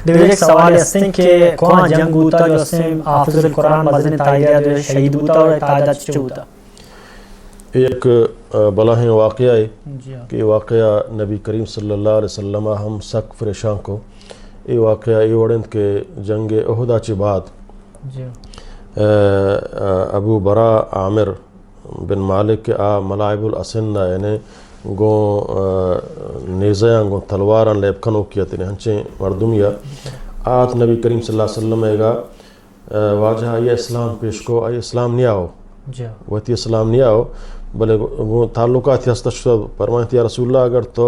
ایک سوال ہے کہ کون جنگ ہوتا جو اسم حافظ القرآن مزن تائیدہ شہید ہوتا اور تائیدہ چچو ہوتا؟ ایک بلاہیں واقعہ ہے کہ واقعہ نبی کریم صلی اللہ علیہ وسلم ہم سک فریشان کو یہ واقعہ یہ وڑند کہ جنگ احدہ چی بعد ابو برا عامر بن مالک کے ملائب الاسنہ یعنی گو نیزیاں گو تلواراں لیبکنو کیا تینے ہنچیں مردمیا آت نبی کریم صلی اللہ علیہ وسلم ایگا واجہ یہ اسلام پیش کو آئی اسلام نہیں آؤ وہتی اسلام نہیں آؤ بلے وہ تعلقات ہستا فرمائیں یا رسول اللہ اگر تو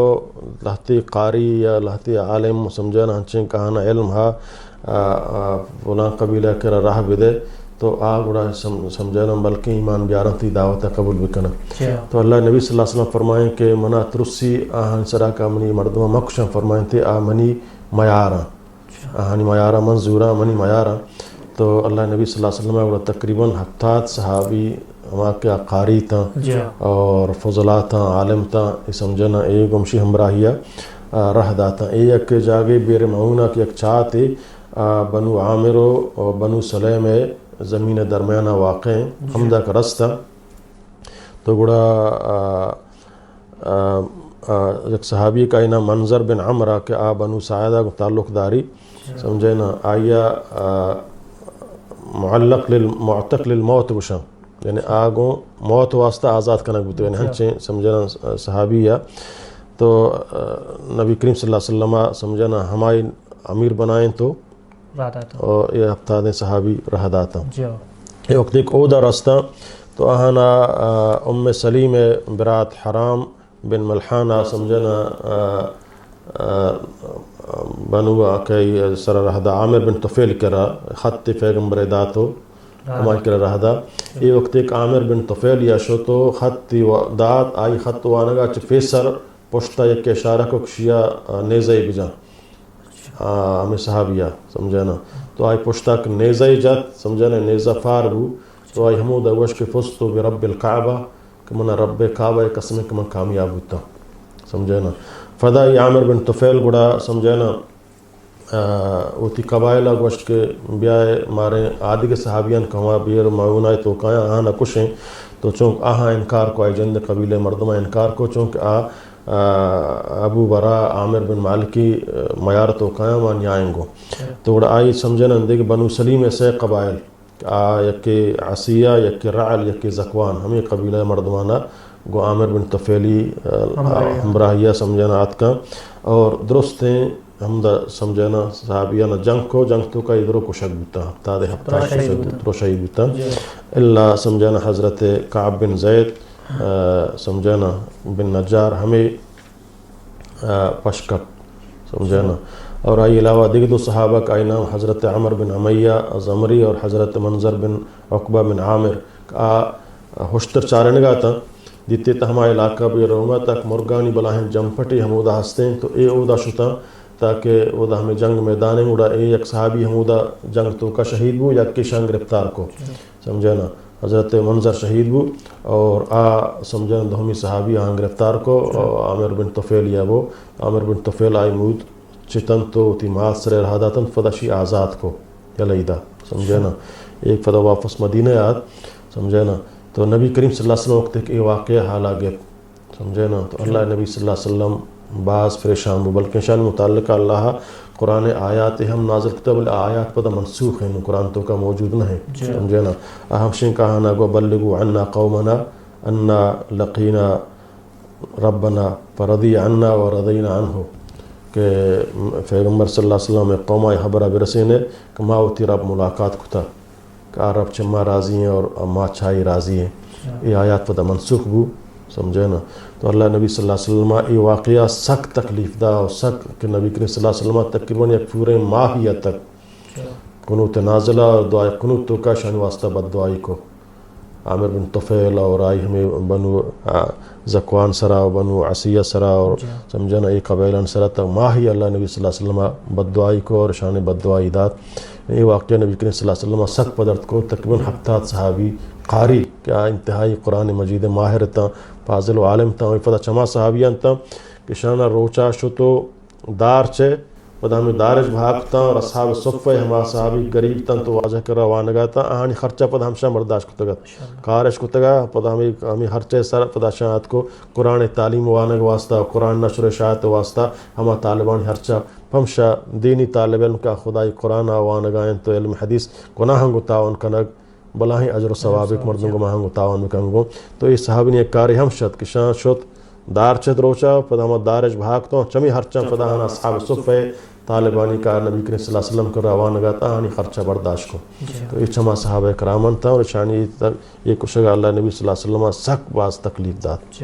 لہتی قاری یا لہتی عالم سمجھانا ہنچیں کہانا علم ہا فلاں قبیلہ کرا راہ بدے تو گڑا سمجھانا بلکہ ایمان بیارن تی دعوت قبول بکنا تو اللہ نبی صلی اللہ علیہ وسلم فرمائیں کہ منا ترسی آہن سرا کا منی مردمہ مکشن فرمائیں تے منی میارا آہنی میارا منظورا منی میارا تو اللہ نبی صلی اللہ علیہ وسلم گڑا تقریباً 70 صحابی ہما کے قاری تھا اور فضلاء تھا عالم تھا یہ سمجھنا ایک گمشی ہمراہیہ رہ داتا ایک جاگے بیر معونہ کی ایک چاہتے بنو عامرو اور بنو سلیم زمین درمیانہ واقع ہیں حمدہ کا رستہ تو گڑا ایک صحابی کا اینا منظر بن عمرہ کہ بنو سعیدہ کو تعلق داری سمجھنا آیا معتق للموت بشا یعنی آگوں موت واسطہ آزاد کنک بوتے یعنی ہنچیں سمجھنا صحابیہ تو نبی کریم صلی اللہ علیہ وسلم سمجھنا ہمائی امیر بنائیں تو اور یہ ہفتہ دیں صحابی رہ داتا یہ وقت ایک عہدہ رستہ تو آہانا ام سلیم برات حرام بن ملحانہ سمجھنا بنو آکے سر رہدہ عامر بن طفیل کرا خط پیغمبر داتو ہمائی کرا رہدہ یہ وقت ایک عامر بن طفیل یا شو تو خط دات آئی خط وانگا چھ فیسر پشتا یک اشارہ کو کشیا نیزے بجا ہمیں صحابیہ سمجھانا تو آئی پشتاک نیزہ جات سمجھانا نیزہ فار بو تو آئی حمود اوش کے فستو برب القعبہ کہ منا رب کعبہ قسم کہ من کامیاب ہوتا سمجھانا فدائی عامر بن طفیل گڑا سمجھانا اوتی قبائلہ گوشت کے بیائے مارے آدھے صحابیان کہاں بیر معونہ تو کہاں آہاں کشیں تو چونکہ آہاں انکار کو آئی جند قبیلے مردمہ انکار کو چونکہ ابو برا عامر بن مالکی معیار تو قائم آن آئیں گو تو گڑا آئی سمجھنا دیکھ بنو سلیم سے قبائل یکی عصیہ یکی رعل یکی زکوان ہمیں قبیلہ مردمانہ گو عامر بن طفیلی ہمراہیہ سمجھنا آت کا اور درست ہیں ہمدہ سمجھنا صحابیانہ جنگ تو کا ادھروں کو شک بتا ہفتہ دے ہفتہ شہید بتا اللہ سمجھنا حضرت کعب بن زید سمجھنا بن نجار ہمیں پشکک سمجھنا اور آئی علاوہ دیکھ دو صحابہ کا نام حضرت عمر بن امیہ زمری اور حضرت منظر بن عقبہ بن عامر کا ہوشتر چارنگا تھا دیتے تا ہمارے علاقہ بھی روما تک مرگانی بلاہیں جم پھٹی ہم اودا ہستے ہیں تو اے اودا شتا تاکہ اودا ہمیں جنگ میدانے اڑا اے یک صحابی ہم اودا جنگ تو کا شہید بو یا کشان گرفتار کو سمجھنا حضرت منظر شہید بو اور سمجھنا دہمی صحابی آن گرفتار کو عامر بن طفیل یا وہ عامر بن طفیل آئی مود چتن تو تی مات سر رہا داتن فدشی آزاد کو یا لیدہ سمجھنا ایک فدا واپس مدینہ آت سمجھنا تو نبی کریم صلی اللہ علیہ وسلم وقت ایک واقعہ حالا گپ سمجھنا تو اللہ نبی صلی اللہ علیہ وسلم بعض پریشان ہو بلکہ شان متعلقہ اللہ قرآن آیات ہم نازل کتاب آیات پتہ منسوخ ہیں قرآن تو کا موجود نہ ہے سمجھنا اہم شن کہانا گو بلغوا عنا قومنا انا لقینا ربنا فرضی عنا ورضینا عنہ کہ پیغمبر صلی اللہ علیہ وسلم قوم خبرہ برسینے کہ ما ہوتی رب ملاقات کتا کہ رب چما راضی ہیں اور ما چھائی راضی ہیں یہ آیات پتہ منسوخ بو سمجھنا تو اللہ نبی صلی اللہ علیہ وسلم یہ واقعہ سخت تکلیف دا اور سخت کہ نبی کریم صلی اللہ علیہ وسلم تقریباً ایک پورے ماہیہ تک قنوت نازلہ اور دعائے قنوت تو کا شان واسطہ بد دعائی کو عامر بن طفیل اور آئی ہمیں بنو زکوان سرا و بنو عصیہ سرا اور سمجھنا ایک قبیلان سرا تک ماہی اللہ نبی صلی اللہ علیہ وسلم بد دعائی کو اور شان بد دعائی داد یہ واقعہ نبی کریم صلی اللہ علیہ وسلم سخت پدرت کو تقریباً 70 صحابی قاری کیا انتہائی قرآن مجید ماہر تا فاضل و عالم تا فتح چما صحابیان تا کہ شانہ روچا شو تو دار چے پدا ہمیں دارج بھاگتا اور اصحاب صفہ ہما صحابی غریب تن تو واضح کر روانگا تا آہانی خرچہ پدا ہمشہ برداشت کتگا کارش کتگا پدا ہمیں خرچہ سر پدا شاہد کو قرآن تعلیم وانگ واسطہ قرآن نشر اشاعت واسطہ ہما طالبان خرچہ ہمشہ دینی طالب علم کا خدای قرآن وانگائیں تو علم حدیث گناہن گو تعاون کنگ بلاہیں اجر و ثوابک مردوں کو ماہنگو تعاون بکنگو تو یہ صحابی نے ایک کاری ہم شد کشان شد دار چد روچا پدا ہم دارج بھاگتا چمی ہرچا پدا ہم اصحاب صفہ طالبانی کا نبی کریم صلی اللہ علیہ وسلم کر روانگا تا ہنی خرچہ برداشت کو تو یہ چما صحابہ کرامن تھا اور شانی یہ کشگا اللہ نبی صلی اللہ علیہ وسلم سخت باز تکلیف داد.